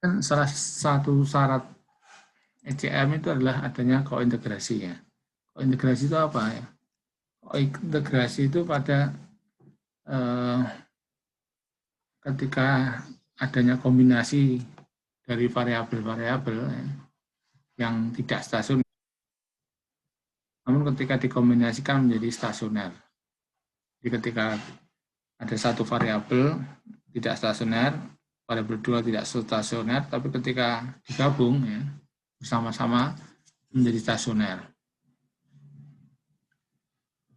Kan salah satu syarat ECM itu adalah adanya kointegrasinya. Kointegrasi itu apa ya? Kointegrasi itu pada eh, ketika adanya kombinasi dari variabel-variabel yang tidak stasioner, namun ketika dikombinasikan menjadi stasioner. Jadi ketika ada satu variabel tidak stasioner, variabel 2 tidak stasioner, tapi ketika digabung ya, bersama-sama menjadi stasioner.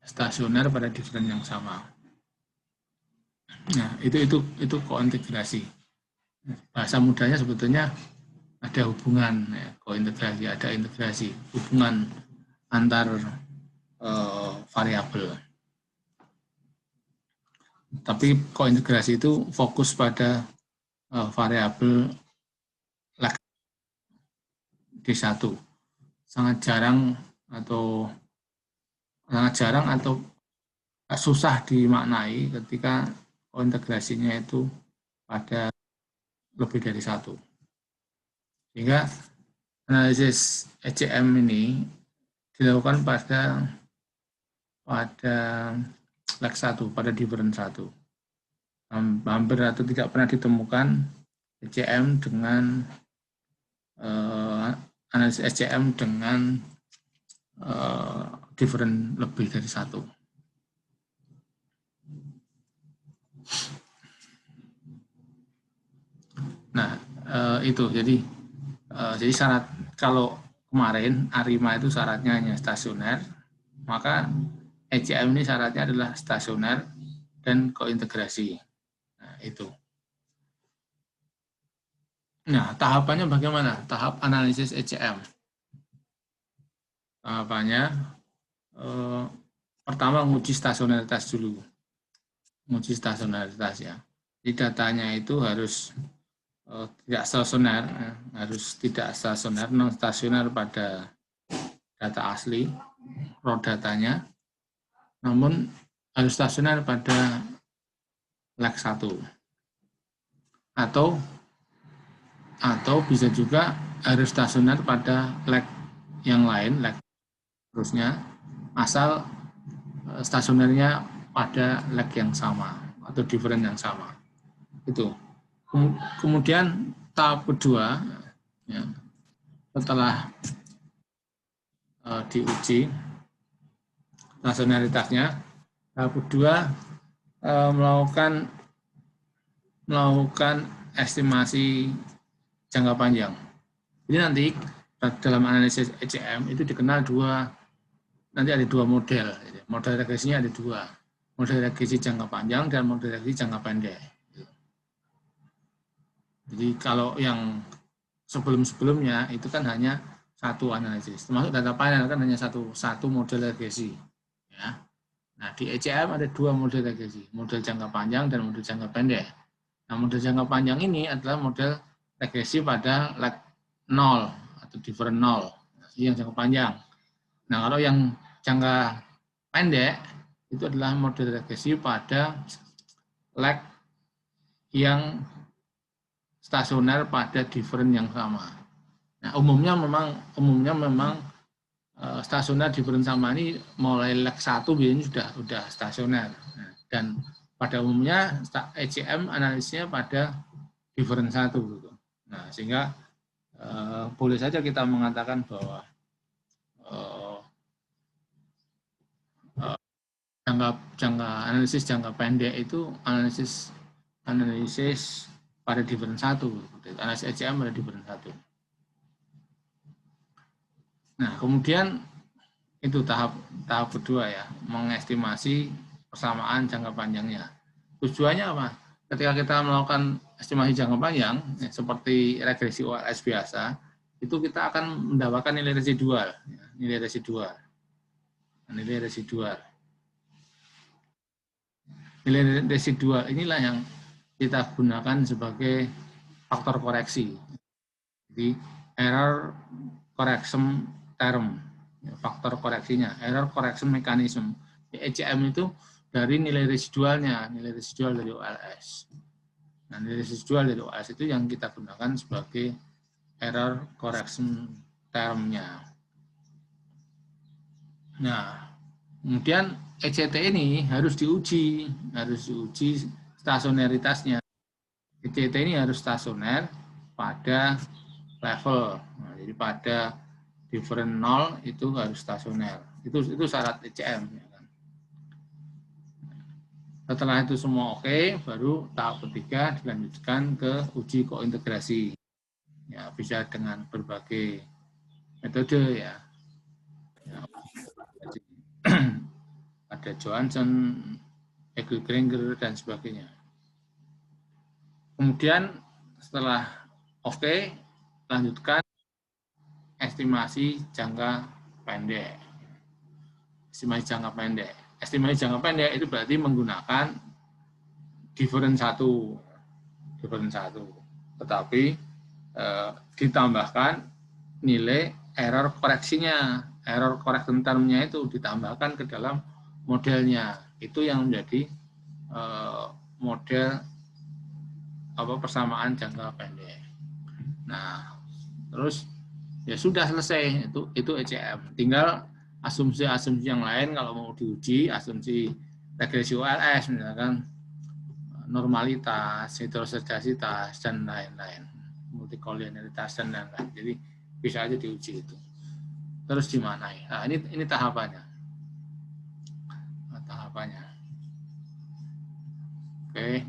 Stasioner pada different yang sama. Nah, itu kointegrasi. Bahasa mudahnya sebetulnya ada hubungan ya, kointegrasi, ada integrasi, hubungan antar variabel. Tapi kointegrasi itu fokus pada variabel D1. Sangat jarang atau susah dimaknai ketika kointegrasinya itu pada lebih dari satu. Sehingga analisis ECM ini dilakukan pada leg 1, pada different 1. Hampir atau tidak pernah ditemukan ECM dengan analisis ECM dengan different lebih dari satu. Nah, itu jadi syarat kalau kemarin ARIMA itu syaratnya hanya stasioner, maka ECM ini syaratnya adalah stasioner dan kointegrasi. Nah, itu. Nah, tahapannya bagaimana? Tahap analisis ECM. Tahapannya pertama menguji stasionaritas dulu. Menguji stasionaritas ya. Jadi datanya itu harus tidak stasioner, harus tidak stasioner, non stasioner pada data asli, raw datanya, namun harus stasioner pada leg 1. Atau bisa juga harus stasioner pada leg yang lain, leg terusnya, asal stasionernya pada leg yang sama atau different yang sama. Itu. Kemudian tahap kedua, ya, setelah diuji stasionaritasnya, tahap kedua melakukan estimasi jangka panjang. Jadi nanti dalam analisis ECM itu dikenal nanti ada dua model. Model regresinya ada dua. Model regresi jangka panjang dan model regresi jangka pendek. Jadi kalau yang sebelum-sebelumnya itu kan hanya satu analisis. Termasuk data panel kan hanya satu model regresi. Ya. Nah, di ECM ada dua model regresi, model jangka panjang dan model jangka pendek. Nah, model jangka panjang ini adalah model regresi pada leg 0 atau different 0, yang jangka panjang. Nah, kalau yang jangka pendek itu adalah model regresi pada leg yang stasioner pada different yang sama. Nah, umumnya memang stasioner different sama ini mulai leg 1 biasanya sudah stasioner. Nah, dan pada umumnya ECM analisisnya pada different 1 gitu. Nah, sehingga boleh saja kita mengatakan bahwa analisis jangka pendek itu analisis pada different 1, analisis ECM pada different 1. Nah, kemudian itu tahap kedua ya, mengestimasi persamaan jangka panjangnya. Tujuannya apa? Ketika kita melakukan estimasi jangka panjang, ya, seperti regresi OLS biasa, itu kita akan mendapatkan nilai residual. Ya, nilai residual. Nilai residual inilah yang kita gunakan sebagai faktor koreksi. Jadi error correction term, faktor koreksinya, error correction mechanism. ECM itu dari nilai residualnya, nilai residual dari OLS. Nah, nilai residual dari OS itu yang kita gunakan sebagai error correction termnya. Nah, kemudian ECT ini harus diuji stasionaritasnya. ECT ini harus stasioner pada level. Nah, jadi pada different 0 itu harus stasioner. Itu syarat ECM. Ya kan? Setelah itu semua oke, baru tahap ketiga dilanjutkan ke uji kointegrasi. Ya, bisa dengan berbagai metode ya. Ada Johansson, Egel-Granger, dan sebagainya. Kemudian setelah oke, lanjutkan estimasi jangka pendek. Estimasi jangka pendek. Estimasi jangka pendek itu berarti menggunakan different 1. Tetapi ditambahkan nilai error koreksinya. Error correction termnya itu ditambahkan ke dalam modelnya. Itu yang menjadi model persamaan jangka pendek. Nah, terus ya sudah selesai, itu ECM. Tinggal asumsi-asumsi yang lain kalau mau diuji, asumsi regresi OLS misalkan normalitas, heteroskedasitas, dan lain-lain, multikolinearitas dan lain-lain. Jadi bisa aja diuji itu. Terus dimanai. Nah, ini tahapannya. Oke,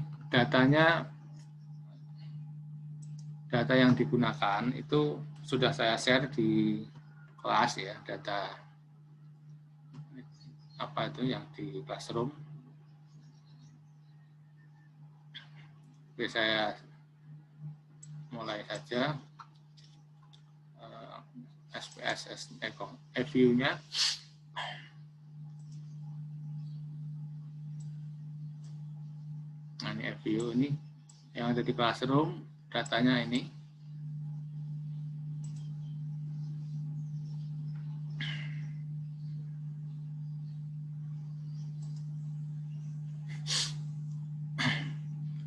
data yang digunakan itu sudah saya share di kelas ya, data apa itu yang di classroom. Oke, saya mulai saja SPSS view-nya. Nah, ini view ini yang ada di classroom, datanya ini.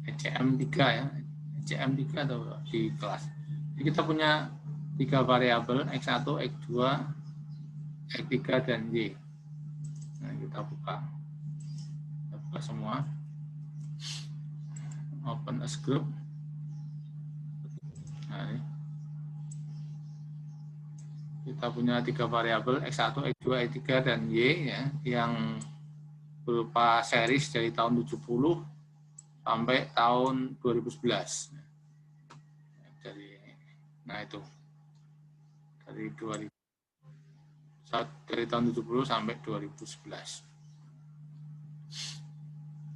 ECM3 ya, ECM3 atau di kelas. Jadi kita punya 3 variabel, X1, X2, X3, dan Y. Nah, kita buka semua. Open as group. Nah, ini. Kita punya 3 variabel, X1, X2, X3, dan Y, ya, yang berupa series dari tahun 70 sampai tahun 2011. Nah, itu. Dari tahun 70 sampai 2011.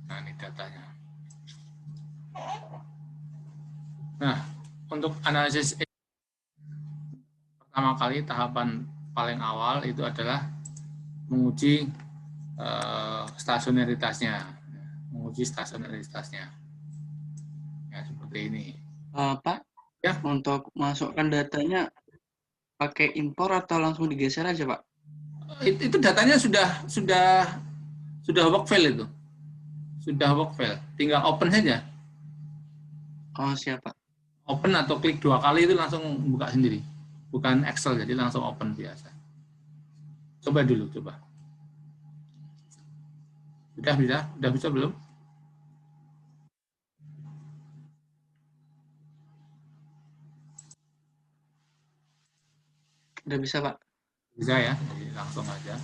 Nah, ini datanya. Nah, untuk analisis pertama kali tahapan paling awal itu adalah menguji stasionaritasnya. Ya, seperti ini. Pak, Ya. untuk masukkan datanya pakai impor atau langsung digeser aja, Pak? Itu datanya sudah work file itu. Sudah work file. Tinggal open saja. Oh, siap, Pak. Open atau klik 2 kali itu langsung buka sendiri. Bukan Excel, jadi langsung open biasa. Coba dulu, coba. Udah bisa belum? Udah bisa, Pak. Bisa ya, jadi langsung aja.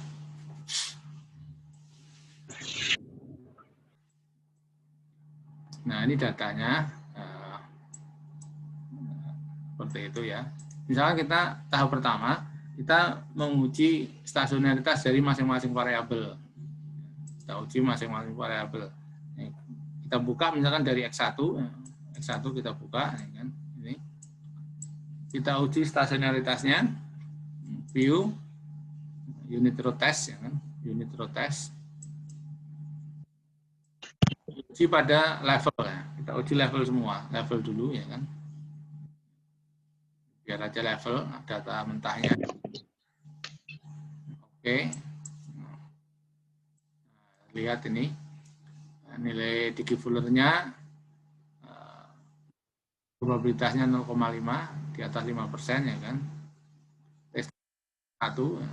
Nah, ini datanya seperti itu ya. Misalnya kita tahap pertama, kita menguji stasionaritas dari masing-masing variabel. Kita uji masing-masing variabel. Kita buka misalkan dari X1 kita buka, ini. Kita uji stasionaritasnya, view, unit row test, ya kan? Unit row test. Uji pada level ya. Kita uji level semua, level dulu ya kan. Biar aja level data mentahnya. Oke. Lihat ini nilai digifulernya probabilitasnya 0,5 di atas 5% ya kan. T1 ya.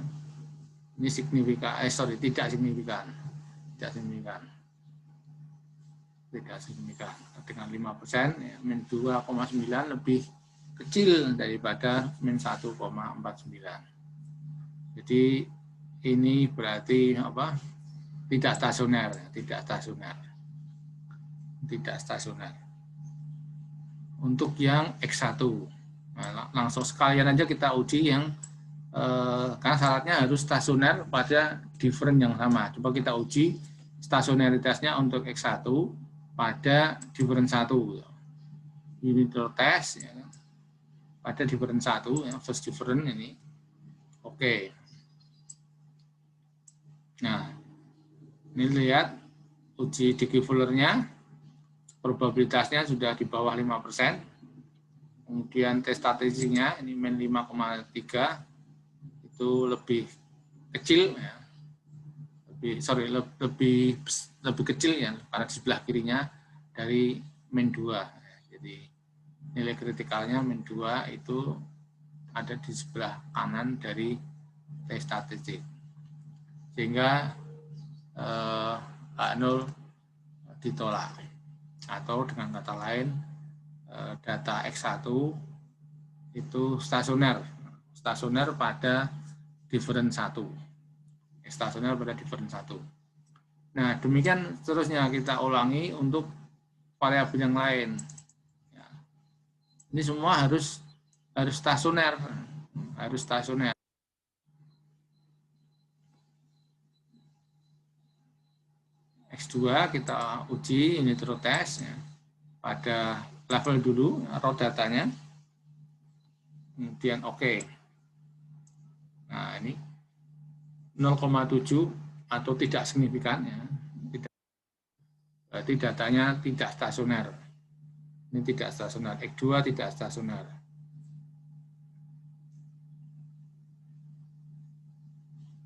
Ini signifikan, tidak signifikan. Tidak signifikan. Tidak signifikan. Dengan 5%, ya, min 2,9 lebih kecil daripada min 1,49. Jadi ini berarti apa? Tidak stasioner, tidak stasioner. Tidak stasioner. Untuk yang X1, nah, langsung sekalian aja kita uji yang karena syaratnya harus stasioner pada different yang sama. Coba kita uji stasionaritasnya untuk X1 pada different 1. Unit test ya, pada different 1, ya, first different ini. Oke. Nah, ini lihat uji decouplernya, probabilitasnya sudah di bawah 5%. Kemudian tes statistiknya ini min 5,3 itu lebih kecil ya. Lebih kecil ya pada sebelah kirinya dari min 2. Jadi nilai kritikalnya min 2 itu ada di sebelah kanan dari tes statistik. Sehingga H0 ditolak. Atau dengan kata lain data X1 itu stasioner pada different 1. Stasioner pada different 1. Nah, demikian seterusnya kita ulangi untuk variabel yang lain. Ya. Ini semua harus stasioner, harus stasioner. X2 kita uji unit row test ya, pada level dulu raw datanya, kemudian oke. Nah ini 0,7 atau tidak signifikan ya, berarti datanya tidak stasioner. Ini tidak stasioner, X2 tidak stasioner.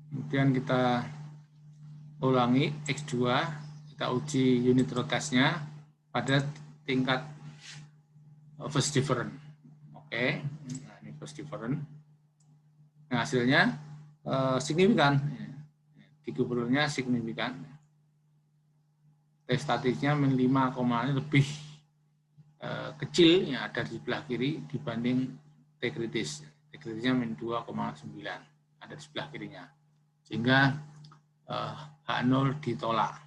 Kemudian kita ulangi X2, kita uji unit row test-nya pada tingkat first different. Oke, nah ini first different. Nah, hasilnya signifikan. Decouplernya signifikan. Tes statistiknya min 5, lebih kecil yang ada di sebelah kiri dibanding T kritis. T kritisnya min 2,9 ada di sebelah kirinya. Sehingga H0 ditolak.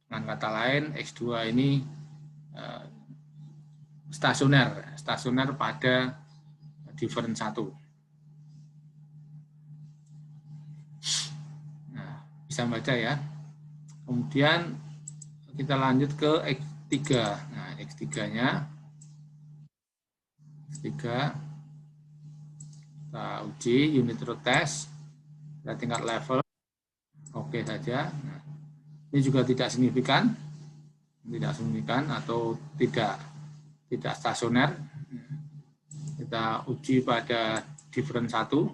Dengan kata lain, X2 ini stasioner pada different 1. Nah, bisa baca ya. Kemudian kita lanjut ke X3. Nah, X3-nya kita uji unit row test pada tingkat level. Oke saja. Nah, ini juga tidak signifikan atau tidak stasioner. Kita uji pada different 1.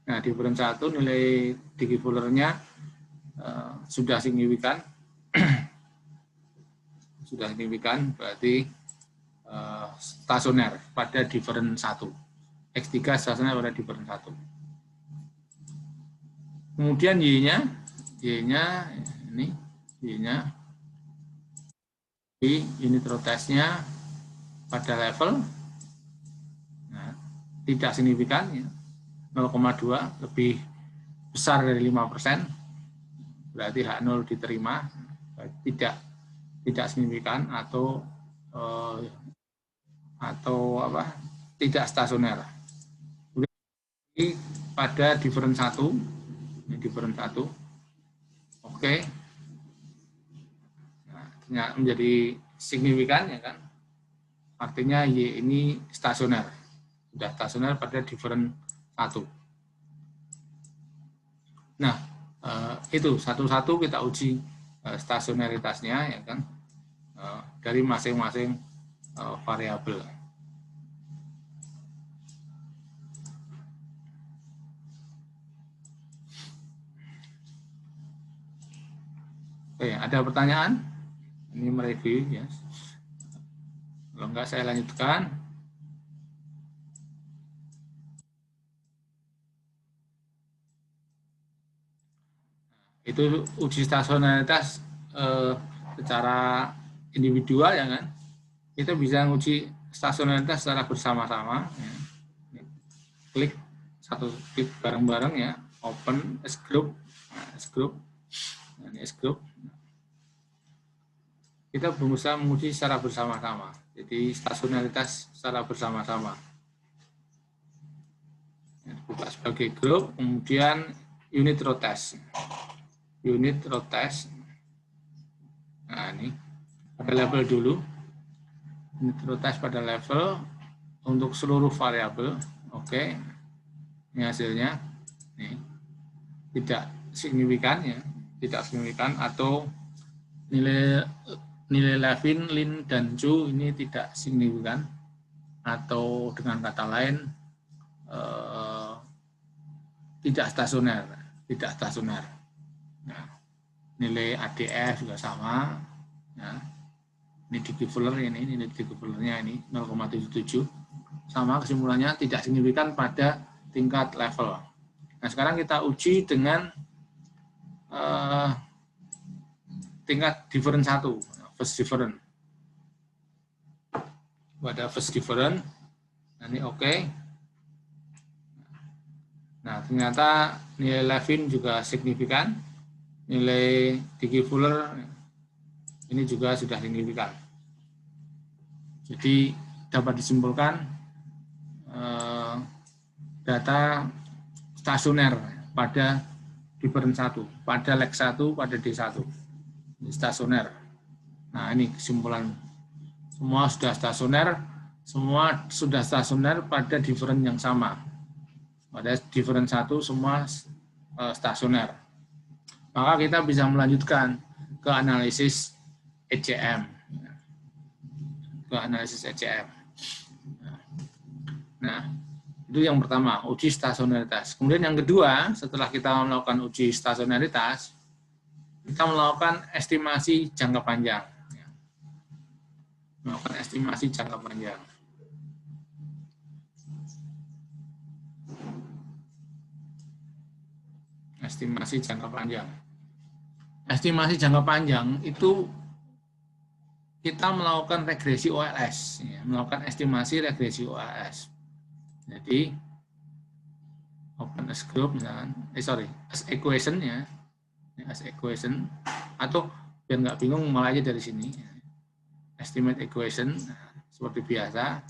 Nah, different 1 nilai decouplernya sudah signifikan. Sudah signifikan berarti stasioner pada different 1. X3 stasioner pada different 1. Kemudian Y-nya ini Y-nya di unit row test-nya pada level tidak signifikan ya, 0,2 lebih besar dari 5%, berarti H0 diterima, tidak signifikan atau tidak stasioner. Pada different 1, ini different 1, oke. Nah, menjadi signifikan ya kan, artinya Y ini stasioner, sudah stasioner pada different 1. Nah, itu satu-satu kita uji stasionaritasnya ya kan, dari masing-masing variabel. Oke, ada pertanyaan? Ini mereview ya. Kalau enggak saya lanjutkan. Itu uji stasionaritas secara individual ya kan. Kita bisa uji stasionaritas secara bersama-sama. Ya. Klik satu klik bareng-bareng ya. Open S group, ini S group. Kita berusaha menguji secara bersama-sama. Jadi stasionaritas secara bersama-sama. Buka sebagai grup, kemudian unit row test. Unit row test. Nah, ini pada level dulu. Unit row test pada level untuk seluruh variabel. Oke. Ini hasilnya. Nih. Tidak signifikan ya. Tidak signifikan atau nilai Levin, Lin, dan Zhu ini tidak signifikan, atau dengan kata lain tidak stasioner. Nah, nilai ADF juga sama. Nah, ini digiveler nilai digivelernya ini 0,77, sama, kesimpulannya tidak signifikan pada tingkat level. Nah, sekarang kita uji dengan tingkat different 1. First different. Pada first different, nah ini oke. Nah, ternyata nilai Levin juga signifikan, nilai digiveler ini juga sudah signifikan. Jadi dapat disimpulkan data stasioner pada different 1, pada leg 1, pada D1. Ini stasioner. Nah, ini kesimpulan. Semua sudah stasioner pada different yang sama. Pada different 1 semua stasioner. Maka kita bisa melanjutkan ke analisis ECM. Nah, itu yang pertama, uji stasionaritas. Kemudian yang kedua, setelah kita melakukan uji stasionaritas, kita melakukan estimasi jangka panjang. Melakukan estimasi jangka panjang. Estimasi jangka panjang. Estimasi jangka panjang itu kita melakukan regresi OLS, ya, melakukan estimasi regresi OLS. Jadi open as group misalkan, as equation ya, as equation, atau biar nggak bingung mulai aja dari sini. Estimate equation, seperti biasa,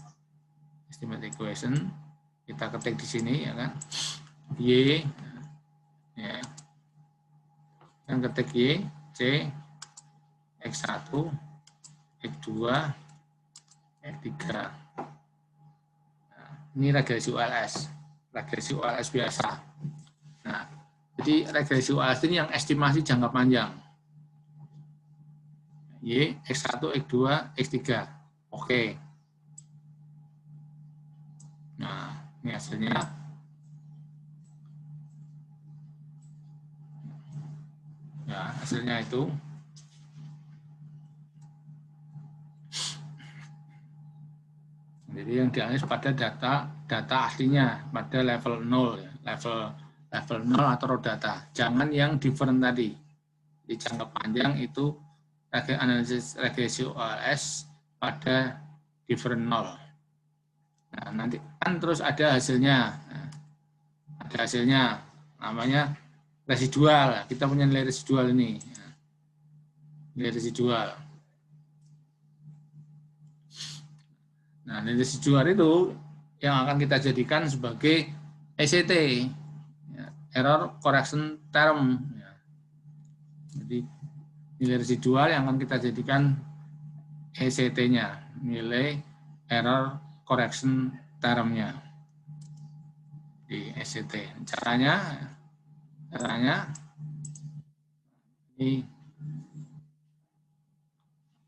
estimate equation kita ketik di sini ya kan, y, ya, yang ketik y, c, x1, x2, x3. Nah, ini regresi OLS, biasa. Nah, jadi regresi OLS ini yang estimasi jangka panjang. Y, X1, X2, X3. Oke. Nah, ini hasilnya. Ya, hasilnya itu. Jadi yang dianalisis pada data aslinya, pada level 0, ya. level 0 atau raw data. Jangan yang different tadi. Di jangka panjang itu analisis regresi OLS pada different 0. Nah, nanti kan terus ada hasilnya. Nah, ada hasilnya namanya residual. Kita punya nilai residual ini. Nilai residual. Nah, nilai residual itu yang akan kita jadikan sebagai ECT, error correction term. Jadi nilai residual yang akan kita jadikan ECT-nya, nilai error correction term-nya di ECT. Caranya ini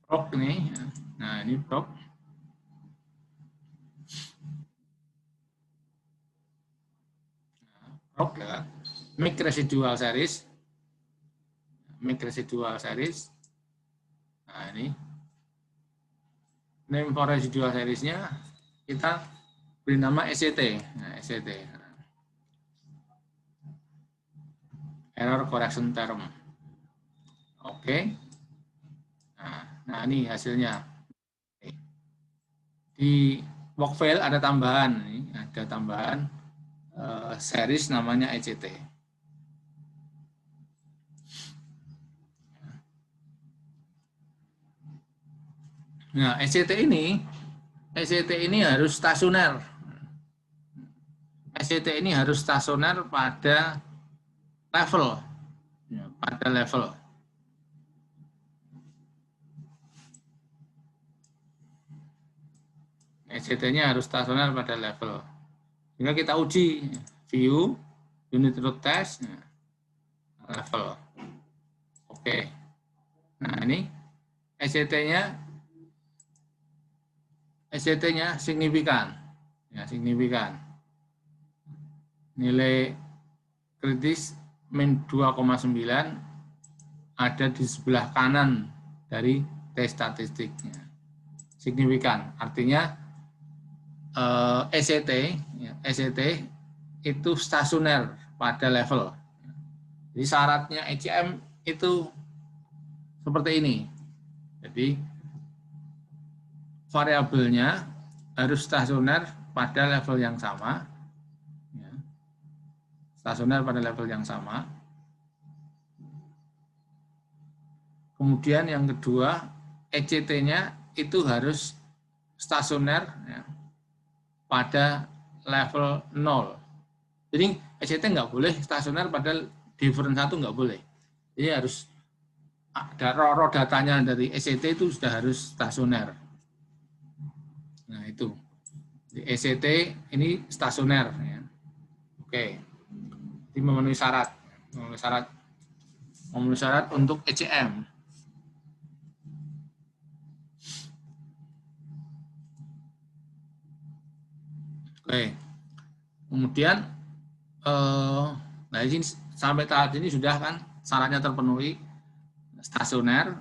proc nih. Nah, ini proc. Proc ya. Make residual series. Nah, ini name for residual seriesnya kita beri nama SCT. Nah, SCT. Error correction term. Oke. Nah, ini hasilnya. Di work file ada tambahan, series namanya ECT. Nah, ECT ini harus stasioner. ECT ini harus stasioner pada level. ECT-nya harus stasioner pada level. Sehingga kita uji view, unit root test, level. Oke. Nah, ini ECT-nya signifikan. Ya, signifikan. Nilai kritis min 2,9 ada di sebelah kanan dari T statistiknya. Signifikan, artinya ECT itu stasioner pada level. Jadi syaratnya ECM itu seperti ini. Jadi variabelnya harus stasioner pada level yang sama. Stasioner pada level yang sama. Kemudian yang kedua, ECT-nya itu harus stasioner ya, pada level 0. Jadi ECT nggak boleh stasioner pada different 1, nggak boleh. Jadi harus ada raw datanya dari ECT itu sudah harus stasioner. Nah itu, di ECT ini stasioner. Ya. Oke, ini memenuhi syarat untuk ECM. Oke, kemudian nah ini sampai tahap ini sudah kan syaratnya terpenuhi, stasioner,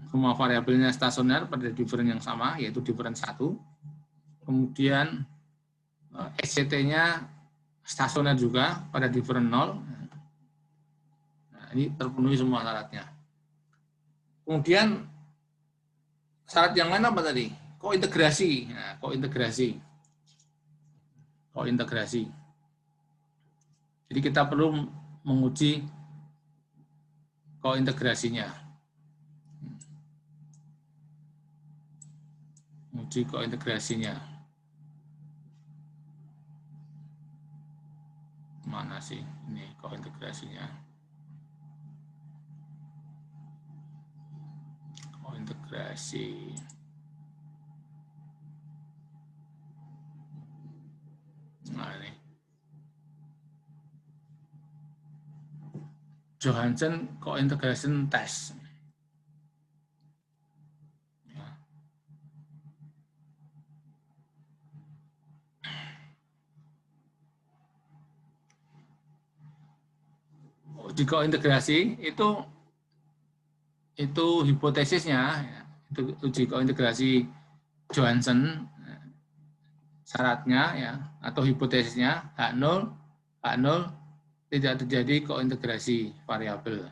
semua variabelnya stasioner pada different yang sama, yaitu different 1. Kemudian ECT-nya stasioner juga pada different 0. Nah, ini terpenuhi semua syaratnya. Kemudian syarat yang lain apa tadi? Kointegrasi. Nah, kointegrasi. Jadi kita perlu menguji kointegrasinya. Menguji kointegrasinya. Mana sih ini kointegrasinya? Kointegrasi. Nah ini. Johansson Cointegration Test. Di kointegrasi itu hipotesisnya, itu uji kointegrasi Johansson, syaratnya ya, atau hipotesisnya H0 tidak terjadi kointegrasi variabel.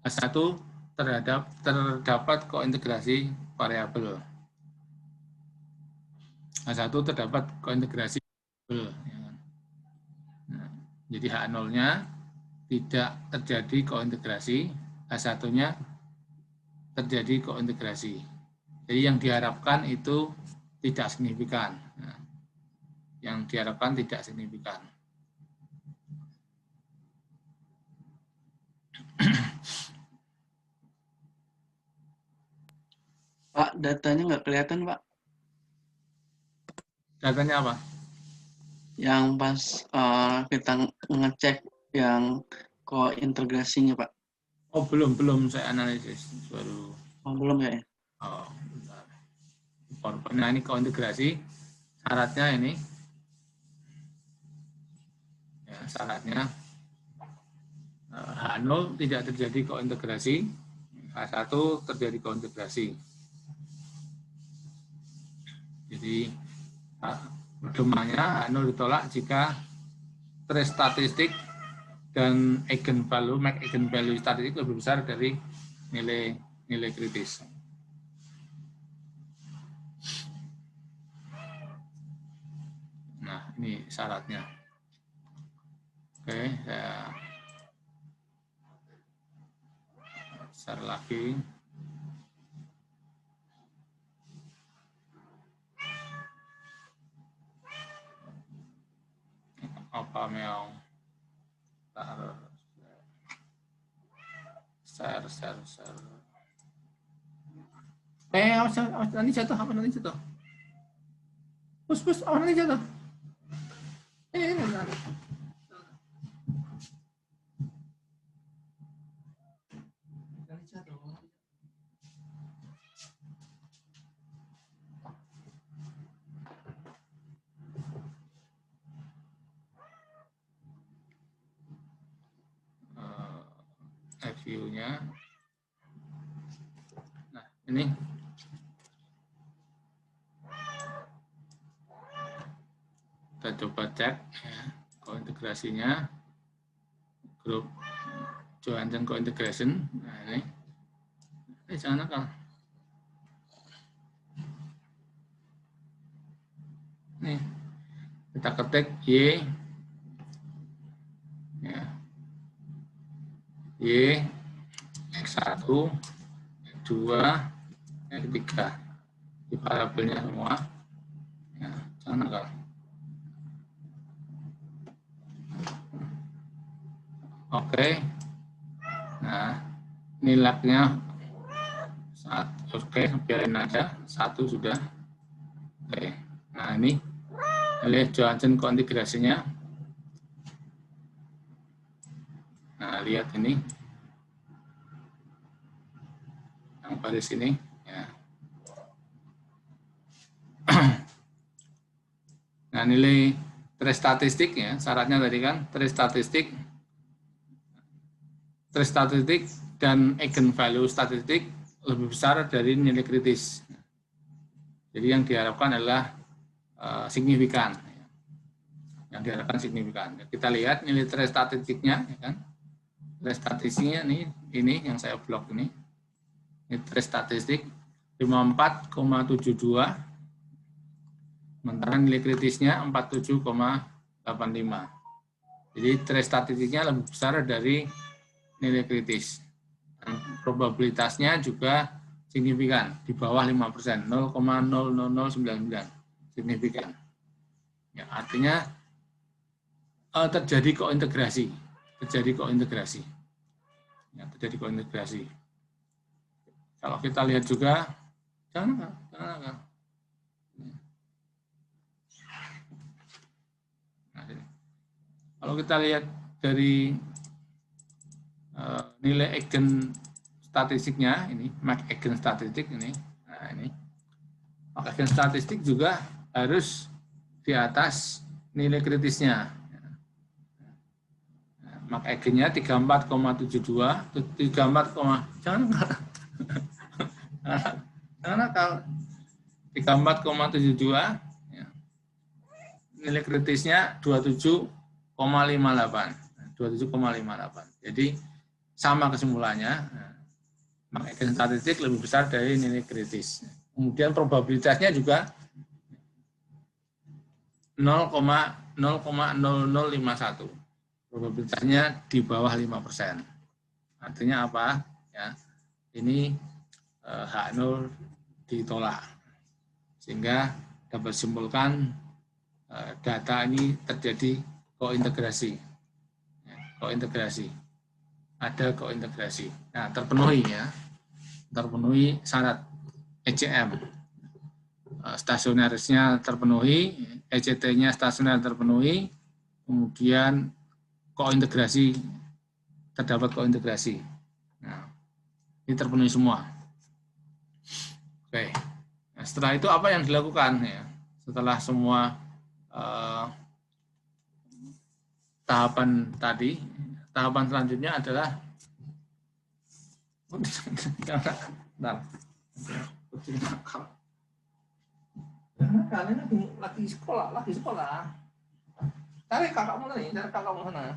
H1 terdapat kointegrasi variabel. H1 terdapat kointegrasi variabel. Nah, jadi H0-nya tidak terjadi kointegrasi, H1-nya terjadi kointegrasi. Jadi yang diharapkan itu tidak signifikan. Nah, yang diharapkan tidak signifikan. Pak, datanya nggak kelihatan, Pak. Datanya apa? Yang pas kita ngecek yang kointegrasinya, Pak. Oh, belum saya analisis. Baru. Oh, belum ya? Oh, bentar. Nah, ini kointegrasi. Syaratnya ini. Ya, syaratnya H0 tidak terjadi kointegrasi, H1 terjadi kointegrasi. Jadi pedomannya H0 ditolak jika trace statistik dan eigenvalue, max eigenvalue statistik lebih besar dari nilai kritis. Nah, ini syaratnya. Oke, saya share lagi. Apa meong? Share. Awas nanti jatuh, apa nanti jatuh? Pus, awas nanti jatuh. Ini. View-nya. Nah, ini kita coba cek ya, kointegrasinya, grup Johansson co-integration. Nah, ini jangan nakal. Nih, kita ketik Y, ya, Y, X1, X2, X3, di parabelnya semua, ya, jangan nakal. Oke, nah ini lagnya, oke, biarin aja, 1 sudah. Oke, nah ini lihat Johansson konfigurasinya. Nah, lihat ini yang baris ini ya. Nah, nilai trace statistik ya, syaratnya tadi kan trace statistik dan eigenvalue statistik lebih besar dari nilai kritis. Jadi yang diharapkan adalah signifikan. Yang diharapkan signifikan. Kita lihat nilai trace statistiknya, ya kan? Trace statistiknya ini yang saya blok ini. Ini trace statistik 54,72. Sementara nilai kritisnya 47,85. Jadi trace statistiknya lebih besar dari nilai kritis. Dan probabilitasnya juga signifikan, di bawah 5%, 0,00099, signifikan. Ya, artinya terjadi kointegrasi. Ya, terjadi kointegrasi. Kalau kita lihat juga, jangan. Kalau kita lihat dari nilai eigen statistiknya ini, max eigen statistik ini, nah ini, max eigen statistik juga harus di atas nilai kritisnya. Max eigennya 34,72, 34, jangan nakal, 34,72, ya. Nilai kritisnya 27,58. Jadi sama kesimpulannya, max eigen statistik lebih besar dari nilai kritis. Kemudian probabilitasnya juga 0,0051. Probabilitasnya di bawah 5%. Artinya apa? Ya, ini H0 ditolak. Sehingga dapat disimpulkan data ini terjadi kointegrasi. Ada kointegrasi. Nah, terpenuhi ya. Terpenuhi syarat ECM. Stasionerisnya terpenuhi, ECT-nya stasioner terpenuhi, kemudian kointegrasi, terdapat kointegrasi. Nah, ini terpenuhi semua. Oke. Nah, setelah itu apa yang dilakukan ya? Setelah semua tahapan tadi, tahapan selanjutnya adalah Kalian lagi sekolah. Cari kakakmu nih, cari kakakmu sana.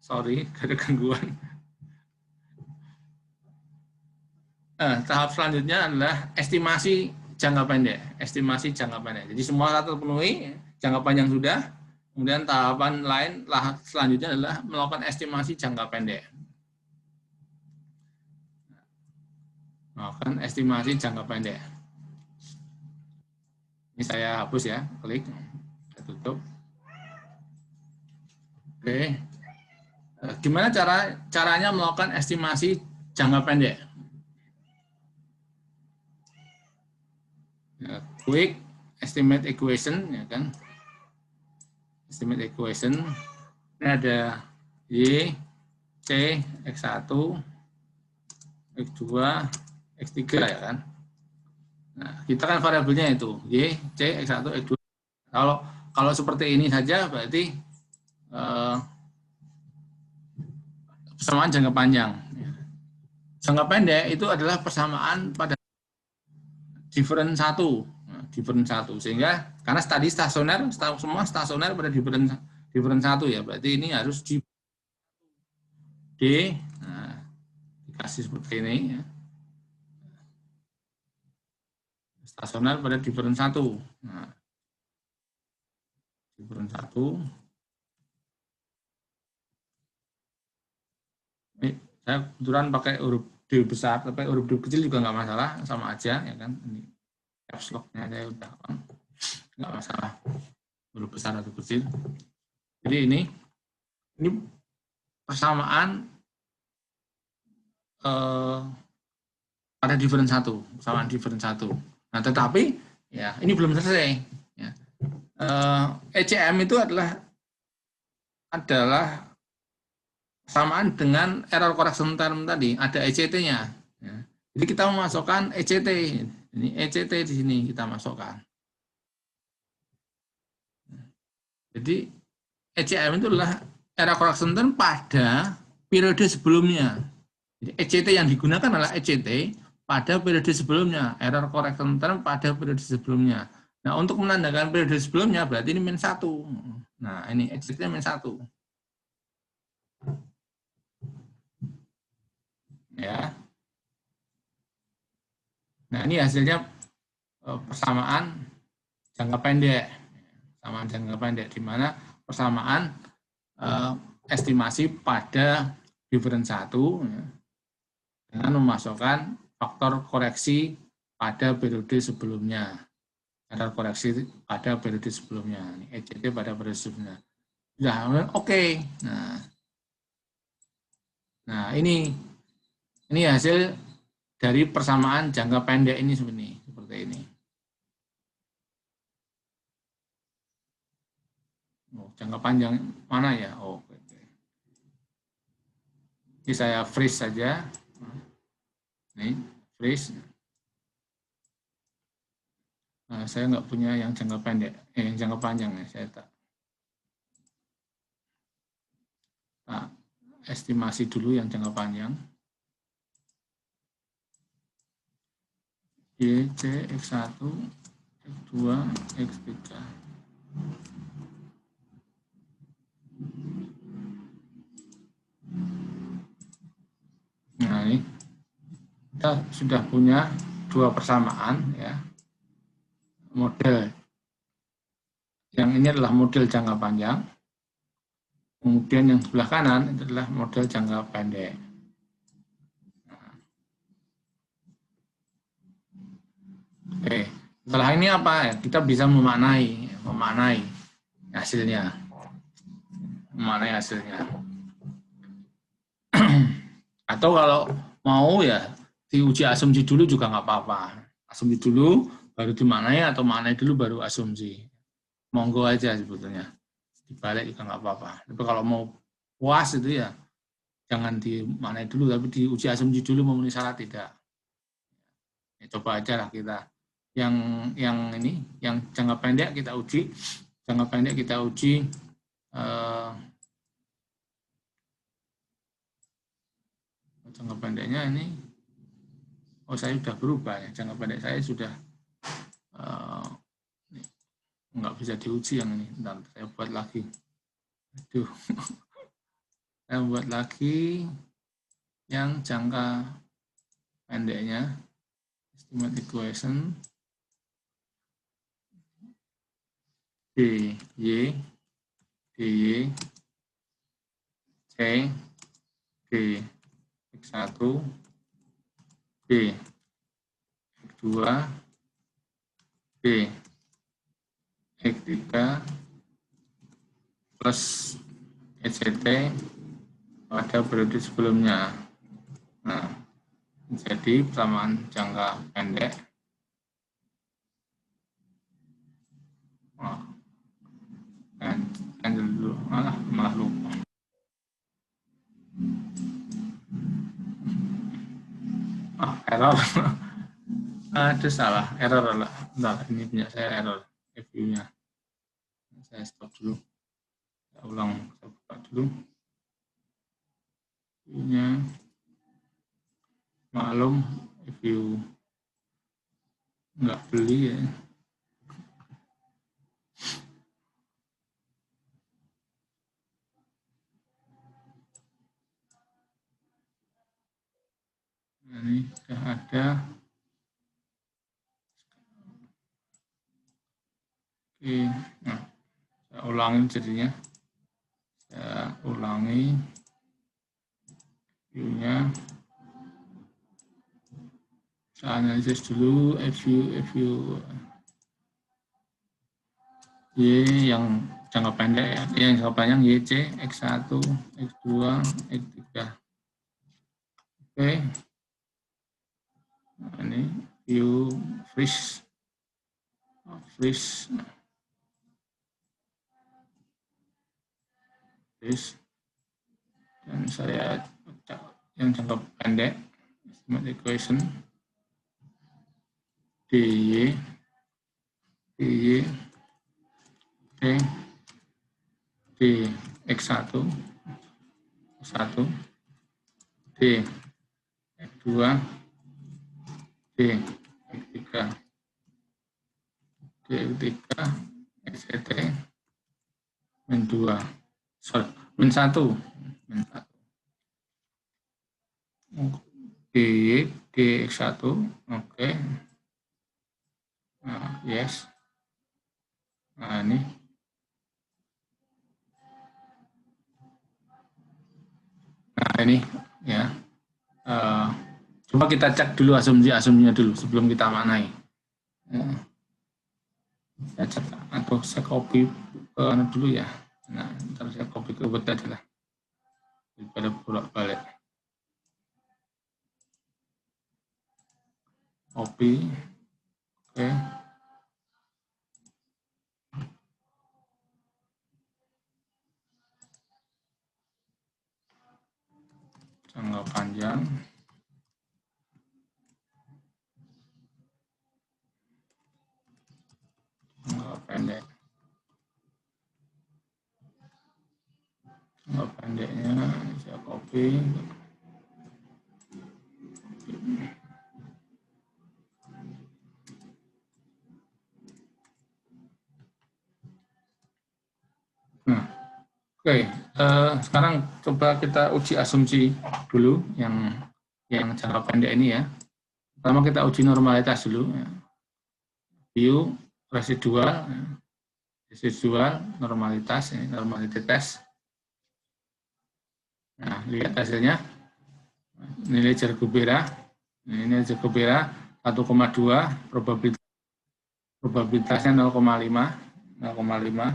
Sorry, ada gangguan. Tahap selanjutnya adalah estimasi jangka pendek. Estimasi jangka pendek. Jadi semua syarat terpenuhi, jangka panjang sudah. Kemudian tahapan lain selanjutnya adalah melakukan estimasi jangka pendek. Melakukan estimasi jangka pendek. Ini saya hapus ya, klik, saya tutup. Oke. Gimana caranya melakukan estimasi jangka pendek? Quick estimate equation, ya kan? Estimate equation. Ini ada Y, C, X1, X2, X3 ya kan. Nah, kita kan variabelnya itu Y, C, X1, X2. Kalau seperti ini saja berarti persamaan jangka panjang. Jangka pendek itu adalah persamaan pada different 1. Different 1. Sehingga karena tadi stasioner, semua stasioner pada different 1 ya. Berarti ini harus di D, nah, dikasih seperti ini ya. Stasioner pada different 1. Nah, different 1. Ini saya kebetulan pakai huruf D besar, tapi huruf D kecil juga nggak masalah, sama aja ya kan. Ini caps lock-nya saya udah nggak masalah huruf besar atau kecil. Jadi ini persamaan pada different 1, persamaan different 1. Nah, tetapi ya ini belum selesai. Ya. ECM itu adalah persamaan dengan error correction term tadi, ada ECT-nya. Ya. Jadi kita memasukkan ECT. Ini ECT di sini kita masukkan. Jadi ECM itu adalah error correction term pada periode sebelumnya. Jadi ECT yang digunakan adalah ECT pada periode sebelumnya, error correction term pada periode sebelumnya. Nah, untuk menandakan periode sebelumnya berarti ini min 1. Nah, ini ECT-nya min 1. Ya. Nah, ini hasilnya persamaan jangka pendek. Persamaan jangka pendek di mana persamaan estimasi pada different 1 ya, dengan memasukkan faktor koreksi pada periode sebelumnya. Ada koreksi pada periode sebelumnya. ECT pada periode sebelumnya. Sudah, oke. Nah, ini hasil dari persamaan jangka pendek ini seperti ini. Oh, jangka panjang mana ya? Oh, oke. Ini saya freeze saja. Ini freeze. Nah, saya nggak punya yang jangka pendek, yang jangka panjang ya. Saya tak. Nah, estimasi dulu yang jangka panjang. Y, C, X1, X2, X3. Nah, ini kita sudah punya dua persamaan ya. Model yang ini adalah model jangka panjang. Kemudian yang sebelah kanan itu adalah model jangka pendek. Oke, setelah ini apa ya? Kita bisa memaknai hasilnya. Memaknai hasilnya. Atau kalau mau ya diuji asumsi dulu juga nggak apa-apa. Asumsi dulu, baru dimaknai atau maknai dulu baru asumsi. Monggo aja sebetulnya. Dibalik juga nggak apa-apa. Tapi kalau mau puas itu ya jangan dimaknai dulu, tapi diuji asumsi dulu memenuhi syarat tidak. Ya, coba aja lah kita. Yang ini, yang jangka pendek kita uji. Jangka pendek kita uji jangka pendeknya ini Oh, saya sudah berubah ya, jangka pendek saya sudah nggak bisa diuji yang ini. Bentar, saya buat lagi. Aduh, saya buat lagi yang jangka pendeknya, estimate equation DY, DY, C, D, X1, D, X2, D, X3, plus ECT pada periode sebelumnya. Nah, jadi persamaan jangka pendek. Dan dulu, malah lupa. Error. Ada salah, error lah. Bentar, ini punya saya error review-nya. Saya stop dulu. Saya ulang, saya buka dulu. Review-nya. Maklum, review nggak beli ya. Nah, ini sudah ada. Oke, nah, saya ulangi jadinya. Saya ulangi view-nya. Saya analisis dulu review Y yang jangka pendek ya, yang jangka panjang YC, X1, X2, X3. Oke. Nah, ini view freeze. Dan saya yang jangka pendek, estimate equation DY, D, X1, D, X2, D, X3, XCT, min 2, sorry, min 1, DX1, oke. Nah, yes. Nah, ini. Nah, ini ya. Coba kita cek dulu asumsinya dulu sebelum kita maknai. Saya cek atau saya copy ke dulu ya. Nah, ntar saya copy ke Word aja lah. Daripada bolak-balik. Copy. Oke. Jangka panjang. Jangka pendek. Jangka pendeknya saya copy. Nah, oke. Sekarang coba kita uji asumsi dulu yang jangka pendek ini ya. Pertama kita uji normalitas dulu. Ya. View residual, normalitas, ini normality test. Nah, lihat hasilnya. Nilai Jergubera, ini Jergubera 1,2, probabilitasnya 0,5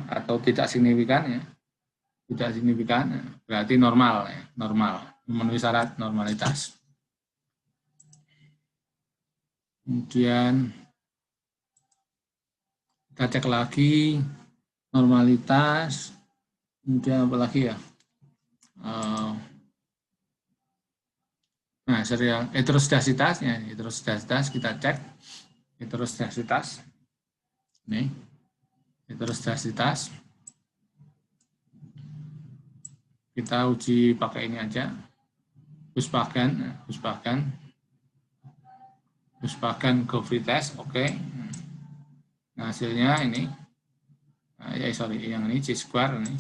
atau tidak signifikan ya. Tidak signifikan, berarti normal ya, memenuhi syarat normalitas. Kemudian kita cek lagi normalitas, kemudian apa lagi ya? Nah, serial heteroskedasitasnya, kita cek heteroskedasitas. Nih, heteroskedasitas. Kita uji pakai ini aja. Huspagan. Terus bagian go free test, oke. Nah, hasilnya ini, nah, ya sorry, yang ini C square ini,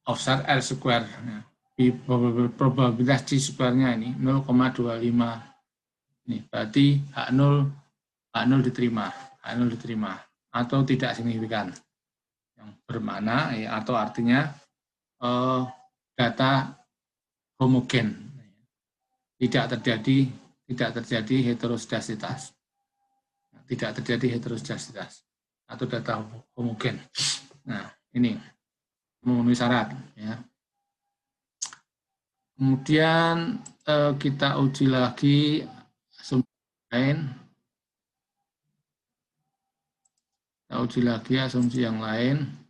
offset R square. Nah, probabilitas C square-nya ini 0,25. Ini berarti H0 diterima, H0 diterima atau tidak signifikan. Yang bermakna ya, atau artinya data homogen. Tidak terjadi heteroskedasitas. Tidak terjadi heteroskedasitas atau data homogen. Nah, ini memenuhi syarat ya. Kemudian kita uji lagi asumsi lain. Kita uji lagi asumsi yang lain.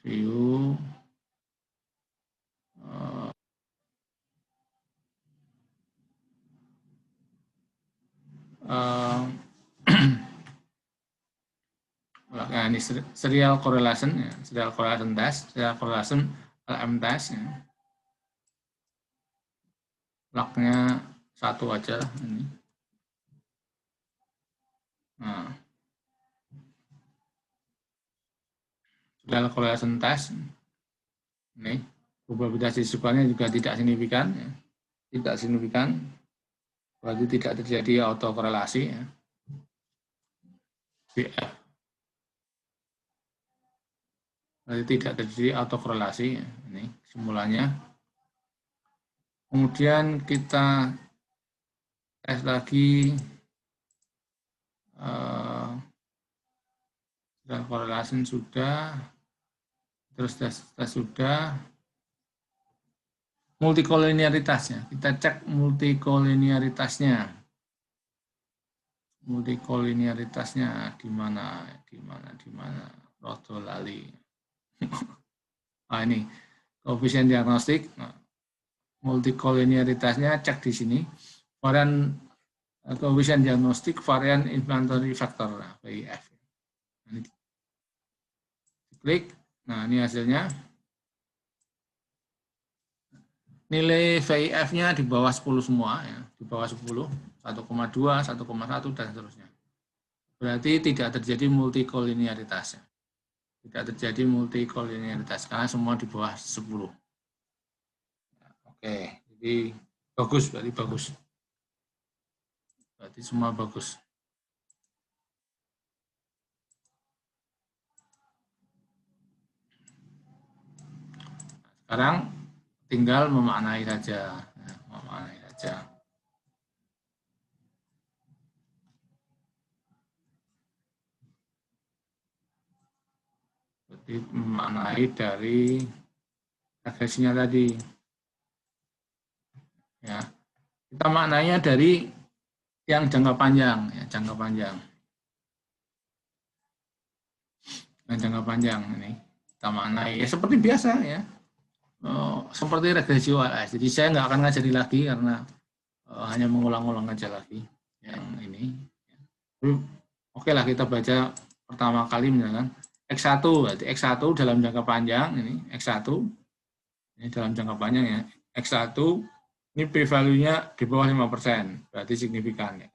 View. Nah, ini serial correlation, ya. Serial correlation test, serial correlation LM test. Ya. Lognya satu aja lah ini. Nah, serial correlation test. Ini probabilitas risikonya juga tidak signifikan, ya. Tidak signifikan, berarti tidak terjadi autokorelasi. Ya. BF. Berarti tidak terjadi autokorelasi. Ya. Ini simulanya. Kemudian kita tes lagi correlation sudah, terus tes sudah, multikolinearitasnya, kita cek multikolinearitasnya. Multikolinearitasnya di mana, roto lali. Nah, ini koefisien diagnostik, nah, multikolinearitasnya cek di sini, varian koefisien diagnostik, varian inflammatory factor, nah, VIF. Ini klik, nah ini hasilnya. Nilai VIF-nya di bawah 10 semua, ya, di bawah 10, 1,2, 1,1, dan seterusnya. Berarti tidak terjadi multikolinearitas. Tidak terjadi multikolinearitas, karena semua di bawah 10. Oke, jadi bagus, berarti bagus. Berarti semua bagus. Sekarang tinggal memaknai saja, ya, memaknai saja. Jadi memaknai dari regresinya tadi. Ya, kita maknanya dari yang jangka panjang, ya, jangka panjang. Yang jangka panjang ini kita maknai ya seperti biasa ya. Seperti regresi OLS. Jadi saya nggak akan ngajari lagi karena hanya mengulang-ulang aja lagi yang ini. Oke lah, kita baca pertama kali misalkan X1, berarti X1 dalam jangka panjang, ini X1, ini dalam jangka panjang ya, X1, ini p-value-nya di bawah 5%, berarti signifikan. Ya.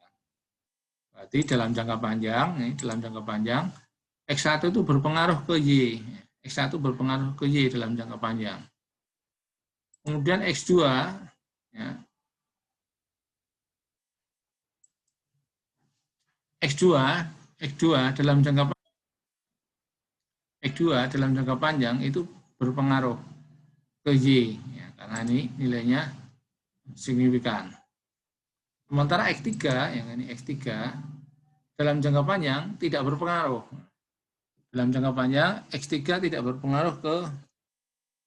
Berarti dalam jangka panjang, ini dalam jangka panjang, X1 itu berpengaruh ke Y, X1 berpengaruh ke Y dalam jangka panjang. Kemudian X2, ya, X2 dalam jangka panjang itu berpengaruh ke Y, ya, karena ini nilainya signifikan. Sementara X3, yang ini X3 dalam jangka panjang tidak berpengaruh. Dalam jangka panjang X3 tidak berpengaruh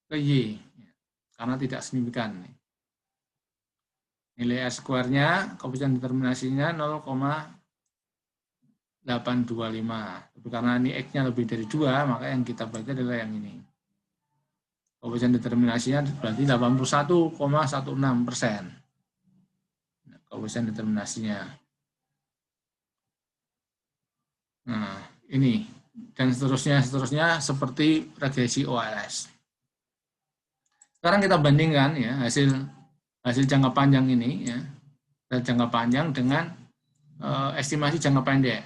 ke Y, ya, karena tidak signifikan. Nilai R square-nya, koefisien determinasinya 0,825. Tapi karena ini X-nya lebih dari 2, maka yang kita baca adalah yang ini. Koefisien determinasinya berarti 81,16%. Koefisien determinasinya. Nah, ini dan seterusnya seperti regresi OLS. Sekarang kita bandingkan ya hasil jangka panjang ini ya, jangka panjang dengan estimasi jangka pendek.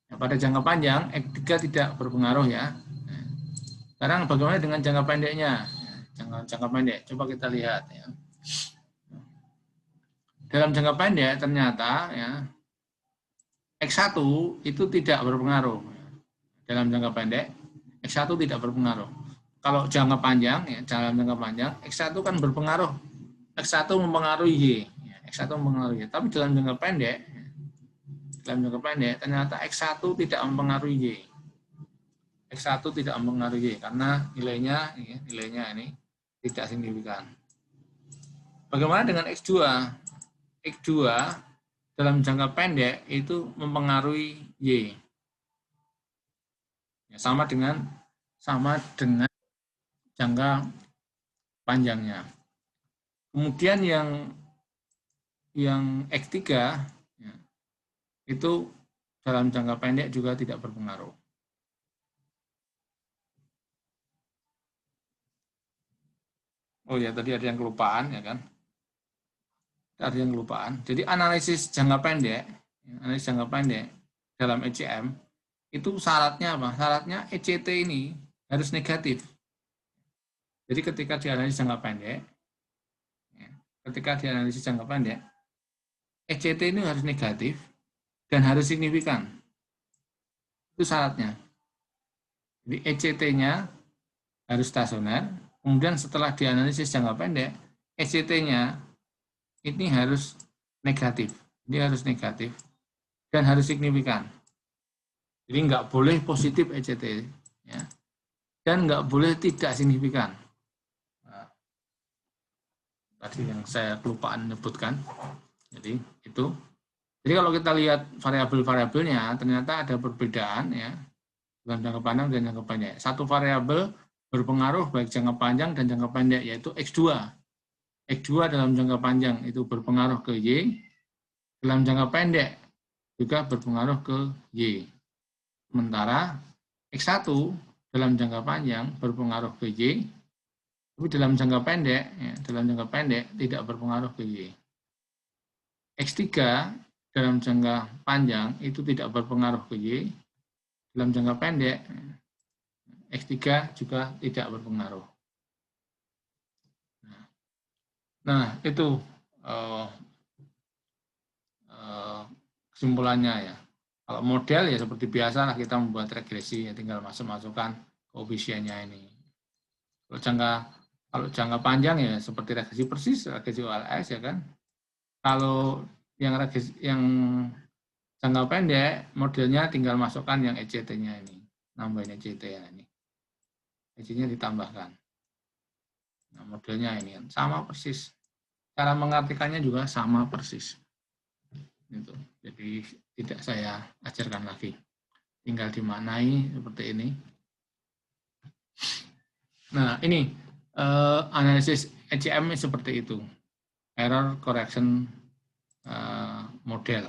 Ya, pada jangka panjang X3 tidak berpengaruh ya. Sekarang bagaimana dengan jangka pendeknya? Jangka pendek, coba kita lihat ya. Dalam jangka pendek ternyata ya X1 itu tidak berpengaruh. Dalam jangka pendek X1 tidak berpengaruh. Kalau jangka panjang ya, dalam jangka panjang X1 kan berpengaruh. X1 mempengaruhi Y, X1 mempengaruhi Y. Tapi dalam jangka pendek ternyata X1 tidak mempengaruhi Y. X1 tidak mempengaruhi Y karena nilainya ini tidak signifikan. Bagaimana dengan X2? X2 dalam jangka pendek itu mempengaruhi Y. Ya, sama dengan jangka panjangnya. Kemudian yang X3 ya, itu dalam jangka pendek juga tidak berpengaruh. Oh ya, tadi ada yang kelupaan ya kan? Ada yang kelupaan. Jadi analisis jangka pendek dalam ECM itu syaratnya apa? Syaratnya ECT ini harus negatif. Jadi ketika dianalisis jangka pendek, ECT ini harus negatif dan harus signifikan. Itu syaratnya. Jadi ECT-nya harus stasioner, kemudian setelah dianalisis jangka pendek, ECT-nya ini harus negatif. Dia harus negatif dan harus signifikan. Jadi nggak boleh positif ECT, ya, dan nggak boleh tidak signifikan. Nah, tadi yang saya kelupaan menyebutkan. Jadi itu. Jadi kalau kita lihat variabel-variabelnya, ternyata ada perbedaan ya dalam jangka panjang dan jangka pendek. Satu variabel berpengaruh baik jangka panjang dan jangka pendek, yaitu X2. X2 dalam jangka panjang itu berpengaruh ke Y, dalam jangka pendek juga berpengaruh ke Y. Sementara X1 dalam jangka panjang berpengaruh ke Y, tapi dalam jangka pendek tidak berpengaruh ke Y. X3 dalam jangka panjang itu tidak berpengaruh ke Y, dalam jangka pendek X3 juga tidak berpengaruh. Nah, itu kesimpulannya ya. Kalau model ya seperti biasa lah kita membuat regresi, ya tinggal masukkan koefisiennya ini. Kalau jangka panjang ya seperti regresi persis, regresi OLS ya kan. Kalau yang jangka pendek modelnya tinggal masukkan yang ECT-nya ini, nambahin ECT-nya ini. ECT-nya ditambahkan. Nah, modelnya ini kan sama persis. Cara mengartikannya juga sama persis. Itu. Jadi tidak saya ajarkan lagi. Tinggal dimaknai seperti ini. Nah, ini analisis ECM seperti itu. Error correction model.